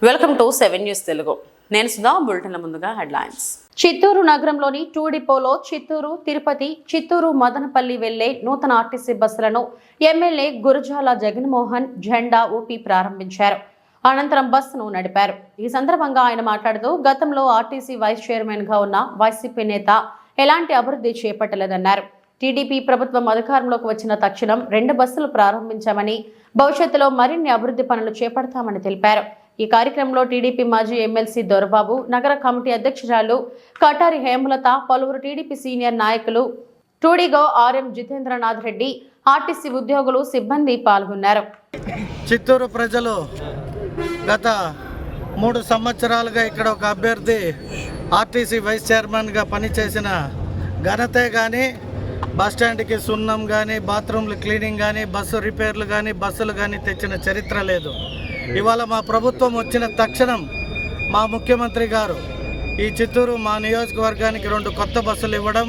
Welcome to 7 news Telugu. నేను సుధా. బులెటిన్ల ముందుగా headlines. Chittoor నగరంలోని 2 డిపోలో చిత్తూరు, తిరుపతి, చిత్తూరు, మదనపల్లి వెళ్లే నూతన ఆర్టీసీ బస్సులను ఎమ్మెల్యే గురజాల జగన్మోహన్ జెండా ఊపి ప్రారంభించారు. అనంతరం బస్సును నడిపారు. ఈ సందర్భంగా ఆయన మాట్లాడుతూ గతంలో ఆర్టీసీ వైస్ చైర్మన్ గా ఉన్న వైసీపీ నేత ఎలాంటి అభివృద్ధి చేపట్టలేదన్నారు. టీడీపీ ప్రభుత్వం అధికారంలోకి వచ్చిన తక్షణం 2 బస్సులు ప్రారంభించామని, భవిష్యత్తులో మరిన్ని అభివృద్ధి పనులు చేపడతామని తెలిపారు. ఈ కార్యక్రమంలో టీడీపీ మాజీ ఎమ్మెల్సీ దొరబాబు, నగర కమిటీ అధ్యక్షురాలు కటారి హేమలత, పలువురు టీడీపీ సీనియర్ నాయకులు, టూడీగో ఆర్ఎం జితేంద్రనాథ్ రెడ్డి, ఆర్టీసీ ఉద్యోగులు, సిబ్బంది పాల్గొన్నారు. చిత్తూరు ప్రజలు గత 3 సంవత్సరాలుగా ఇక్కడ ఒక అభ్యర్థి ఆర్టీసీ వైస్ చైర్మన్గా పనిచేసిన ఘనతే కానీ, బస్టాండ్కి సున్నం కానీ, బాత్రూమ్లు క్లీనింగ్ కానీ, బస్సు రిపేర్లు కానీ, బస్సులు కానీ తెచ్చిన చరిత్ర లేదు. ఇవాళ మా ప్రభుత్వం వచ్చిన తక్షణం మా ముఖ్యమంత్రి గారు ఈ చిత్తూరు మా నియోజకవర్గానికి 2 కొత్త బస్సులు ఇవ్వడం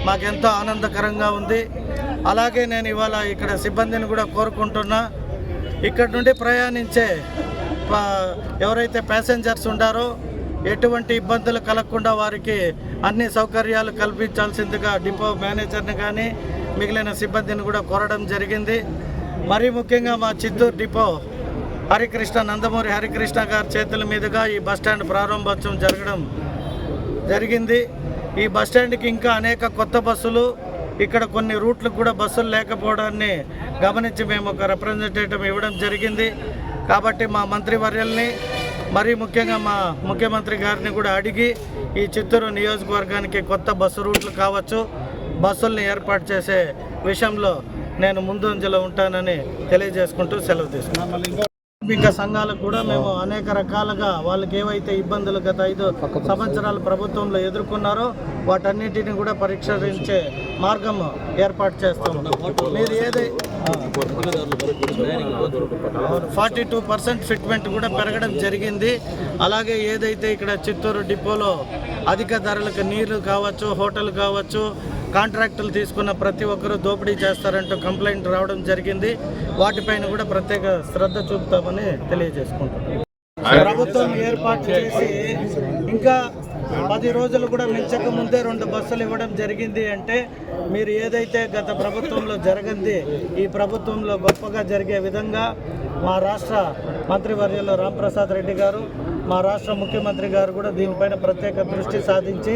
మాకెంతో ఆనందకరంగా ఉంది. అలాగే నేను ఇవాళ ఇక్కడ సిబ్బందిని కూడా కోరుకుంటున్నా, ఇక్కడ నుండి ప్రయాణించే ఎవరైతే ప్యాసింజర్స్ ఉండారో ఎటువంటి ఇబ్బందులు కలగకుండా వారికి అన్ని సౌకర్యాలు కల్పించాల్సిందిగా డిపో మేనేజర్ని కానీ మిగిలిన సిబ్బందిని కూడా కోరడం జరిగింది. మరీ ముఖ్యంగా మా చిత్తూరు డిపో హరికృష్ణ, నందమూరి హరికృష్ణ గారి చేతుల మీదుగా ఈ బస్టాండ్ ప్రారంభోత్సవం జరగడం జరిగింది. ఈ బస్టాండ్కి ఇంకా అనేక కొత్త బస్సులు, ఇక్కడ కొన్ని రూట్లకు కూడా బస్సులు లేకపోవడాన్ని గమనించి మేము ఒక రిప్రజెంటేటివ్ ఇవ్వడం జరిగింది. కాబట్టి మా మంత్రివర్యుల్ని, మరీ ముఖ్యంగా మా ముఖ్యమంత్రి గారిని కూడా అడిగి ఈ చిత్తూరు నియోజకవర్గానికి కొత్త బస్సు రూట్లు కావచ్చు, బస్సుల్ని ఏర్పాటు చేసే విషయంలో నేను ముందంజలో ఉంటానని తెలియజేసుకుంటూ సెలవు తీసుకున్నాను. కార్మిక సంఘాలకు కూడా మేము అనేక రకాలుగా వాళ్ళకి ఏవైతే ఇబ్బందులు గత 5 సంవత్సరాల ప్రభుత్వంలో ఎదుర్కొన్నారో వాటన్నిటిని కూడా పరిష్కరించే మార్గం ఏర్పాటు చేస్తాము. మీరు 42% ఫిట్మెంట్ కూడా పెరగడం జరిగింది. అలాగే ఏదైతే ఇక్కడ చిత్తూరు డిపోలో అధిక ధరలకు నీళ్లు కావచ్చు, హోటల్ కావచ్చు, కాంట్రాక్టులు తీసుకున్న ప్రతి ఒక్కరూ దోపిడీ చేస్తారంటూ కంప్లైంట్ రావడం జరిగింది. వాటిపైన కూడా ప్రత్యేక శ్రద్ధ చూపుతామని తెలియజేసుకుంటున్నాం. ప్రభుత్వం ఏర్పాటు చేసి ఇంకా 10 రోజులు కూడా మించక ముందే 2 బస్సులు ఇవ్వడం జరిగింది అంటే మీరు ఏదైతే గత ప్రభుత్వంలో జరగంది ఈ ప్రభుత్వంలో గొప్పగా జరిగే విధంగా మా రాష్ట్ర మంత్రివర్యులు రాంప్రసాద్ రెడ్డి గారు, మా రాష్ట్ర ముఖ్యమంత్రి గారు కూడా దీనిపైన ప్రత్యేక దృష్టి సాధించి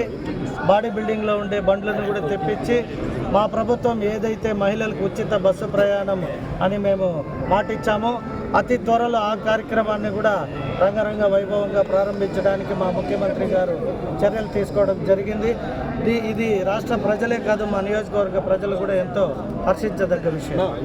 బాడీ బిల్డింగ్లో ఉండే బండ్లను కూడా తెప్పించి మా ప్రభుత్వం ఏదైతే మహిళలకు ఉచిత బస్సు ప్రయాణం అని మేము మాటిచ్చామో అతి త్వరలో ఆ కార్యక్రమాన్ని కూడా రంగరంగ వైభవంగా ప్రారంభించడానికి మా ముఖ్యమంత్రి గారు చర్యలు తీసుకోవడం జరిగింది. ఇది రాష్ట్ర ప్రజలే కాదు, మా నియోజకవర్గ ప్రజలు కూడా ఎంతో హర్షించదగ్గ విషయం.